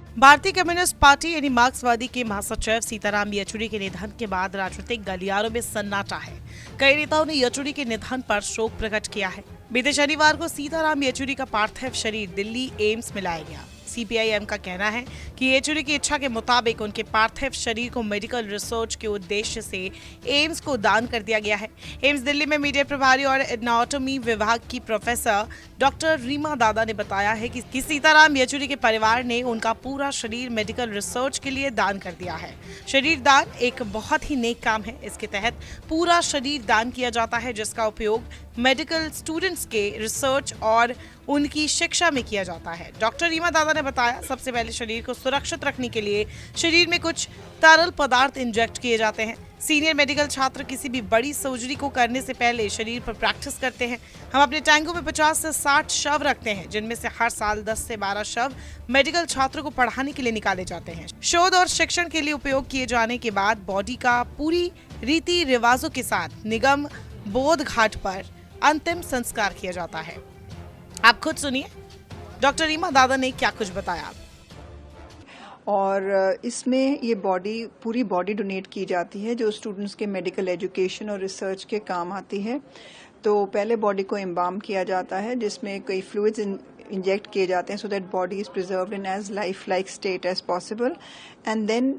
भारतीय communist party यानी मार्क्सवादी के महासचिव सीताराम येचुरी के निधन के बाद राजनीतिक गलियारों में सन्नाटा है। कई नेताओं ने येचुरी के निधन पर शोक प्रकट किया है। बीते शनिवार को सीताराम येचुरी का पार्थिव शरीर दिल्ली एम्स में लाया गया। सीपीआईएम का कहना है कि येचुरी की इच्छा के मुताबिक उनके पार्थिव शरीर को मेडिकल रिसर्च के उद्देश्य से एम्स को दान कर दिया गया है। एम्स दिल्ली में मीडिया प्रभारी और एनाटॉमी विभाग की प्रोफेसर डॉक्टर रीमा दादा ने बताया है कि सीताराम येचुरी के परिवार ने उनका पूरा शरीर मेडिकल रिसर्च के लिए दान कर दिया है। शरीर दान एक बहुत ही नेक काम है। इसके तहत पूरा शरीर दान किया जाता है, जिसका उपयोग मेडिकल स्टूडेंट्स के रिसर्च और उनकी शिक्षा में किया जाता है। डॉक्टर रीमा दादा ने बताया, सबसे पहले शरीर को सुरक्षित रखने के लिए शरीर में कुछ तरल पदार्थ इंजेक्ट किए जाते हैं। सीनियर मेडिकल छात्र किसी भी बड़ी सर्जरी को करने से पहले शरीर पर प्रैक्टिस करते हैं। हम अपने टैंकों में 50 से 60 शव रखते हैं, जिनमें से हर साल 10 से 12 शव मेडिकल छात्रों को पढ़ाने के लिए निकाले जाते हैं। शोध और शिक्षण के लिए उपयोग किए जाने के बाद बॉडी का पूरी रीति रिवाजों के साथ निगम बोध घाट पर अंतिम संस्कार किया जाता है। आप खुद सुनिए डॉक्टर रीमा दादा ने क्या कुछ बताया। और इसमें ये पूरी बॉडी डोनेट की जाती है, जो स्टूडेंट्स के मेडिकल एजुकेशन और रिसर्च के काम आती है। तो पहले बॉडी को एम्बाम किया जाता है, जिसमें कई फ्लूइड्स इंजेक्ट किए जाते हैं, so that body is preserved in as life like state as possible. And then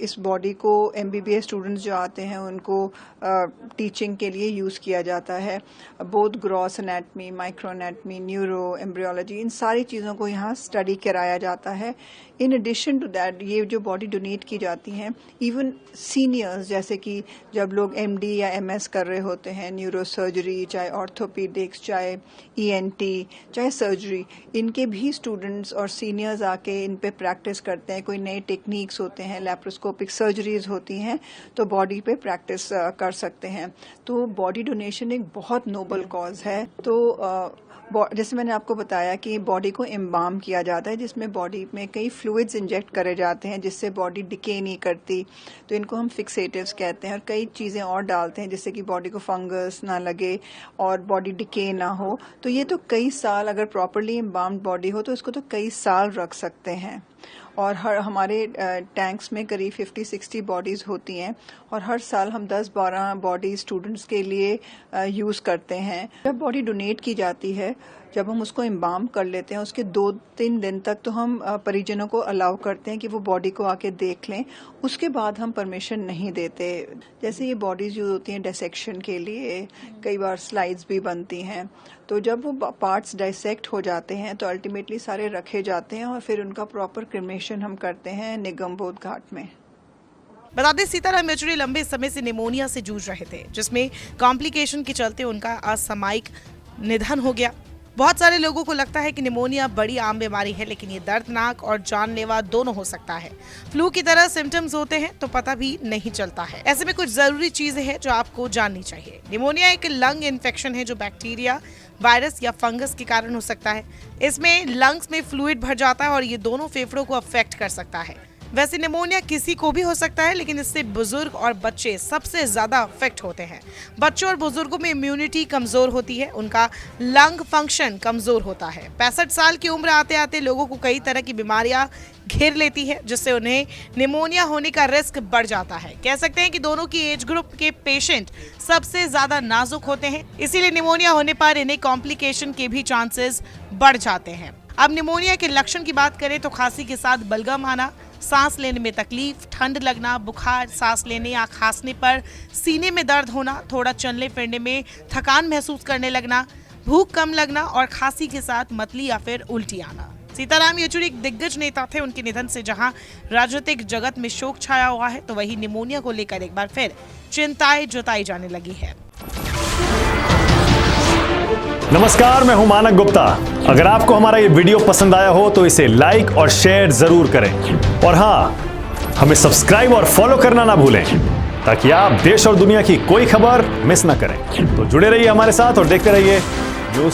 इस बॉडी को एमबीबीएस स्टूडेंट्स जो आते हैं उनको टीचिंग के लिए यूज़ किया जाता है। Both gross anatomy, micro anatomy, neuro, embryology, इन सारी चीज़ों को यहाँ स्टडी कराया जाता है। इन एडिशन टू दैट, ये जो बॉडी डोनेट की जाती हैं, इवन सीनियर्स, जैसे कि जब लोग एमडी या एमएस कर रहे होते हैं, न्यूरो सर्जरी, चाहे ऑर्थोपीडिक्स, चाहे ईएनटी, चाहे सर्जरी, इनके भी स्टूडेंट्स और सीनियर्स आके इन पे प्रैक्टिस करते हैं। कोई नए टेक्निक्स होते हैं, लैप्रोस्कोपिक सर्जरीज होती हैं, तो बॉडी पे प्रैक्टिस कर सकते हैं। तो बॉडी डोनेशन एक बहुत नोबल कॉज है। तो जैसे मैंने आपको बताया कि बॉडी को एम्बाम किया जाता है, जिसमें बॉडी में कई फ्लूइड्स इंजेक्ट करे जाते हैं, जिससे बॉडी डिके नहीं करती। तो इनको हम फिक्सेटिव्स कहते हैं, और कई चीज़ें और डालते हैं जिससे कि बॉडी को फंगस ना लगे और बॉडी डिके ना हो। तो ये तो कई साल, अगर प्रॉपरली एम्बाम्ड बॉडी हो तो इसको तो कई साल रख सकते हैं। और हमारे टैंक्स में करीब 50-60 बॉडीज़ होती हैं, और हर साल हम 10-12 बॉडी स्टूडेंट्स के लिए यूज़ करते हैं। जब बॉडी डोनेट की जाती है, जब हम उसको एम्बाम कर लेते हैं, उसके 2-3 दिन तक तो हम परिजनों को अलाउ करते हैं कि वो बॉडी को आके देख लें। उसके बाद हम परमिशन नहीं देते। जैसे ये बॉडीज़ यूज होती हैं डिसेक्शन के लिए, कई बार स्लाइड्स भी बनती हैं। तो जब वो पार्ट्स डाइसेक्ट हो जाते हैं तो अल्टीमेटली सारे रखे जाते हैं, और फिर उनका प्रॉपर क्रिमेशन हम करते हैं निगम बोध घाट में। बता दें, सीताराम येचुरी लंबे समय से निमोनिया से जूझ रहे थे, जिसमें कॉम्प्लिकेशन के चलते उनका असामयिक निधन हो गया। बहुत सारे लोगों को लगता है कि निमोनिया बड़ी आम बीमारी है, लेकिन ये दर्दनाक और जानलेवा दोनों हो सकता है। फ्लू की तरह सिम्टम्स होते हैं तो पता भी नहीं चलता है। ऐसे में कुछ जरूरी चीजें हैं जो आपको जाननी चाहिए। निमोनिया एक लंग इन्फेक्शन है जो बैक्टीरिया, वायरस या फंगस के कारण हो सकता है। इसमें लंग्स में फ्लूइड भर जाता है और ये दोनों फेफड़ों को अफेक्ट कर सकता है। वैसे निमोनिया किसी को भी हो सकता है, लेकिन इससे बुजुर्ग और बच्चे सबसे ज्यादा अफेक्ट होते हैं। बच्चों और बुजुर्गों में इम्यूनिटी कमजोर होती है, उनका लंग फंक्शन कमजोर होता है। 65 साल की उम्र आते आते लोगों को कई तरह की बीमारियां घेर लेती है, जिससे उन्हें निमोनिया होने का रिस्क बढ़ जाता है। कह सकते हैं कि दोनों की एज ग्रुप के पेशेंट सबसे ज्यादा नाजुक होते हैं, इसीलिए निमोनिया होने पर इन्हें कॉम्प्लिकेशन के भी चांसेस बढ़ जाते हैं। अब निमोनिया के लक्षण की बात करें तो खांसी के साथ बलगम आना, सांस लेने में तकलीफ, ठंड लगना, बुखार, सांस लेने या खांसने पर सीने में दर्द होना, थोड़ा चलने फिरने में थकान महसूस करने लगना, भूख कम लगना और खांसी के साथ मतली या फिर उल्टी आना। सीताराम येचुरी एक दिग्गज नेता थे। उनके निधन से जहां राजनीतिक जगत में शोक छाया हुआ है, तो वहीं निमोनिया को लेकर एक बार फिर चिंताएं जताई जाने लगी है। नमस्कार, मैं हूं मानक गुप्ता। अगर आपको हमारा ये वीडियो पसंद आया हो तो इसे लाइक और शेयर जरूर करें, और हां, हमें सब्सक्राइब और फॉलो करना ना भूलें, ताकि आप देश और दुनिया की कोई खबर मिस ना करें। तो जुड़े रहिए हमारे साथ और देखते रहिए न्यूज़।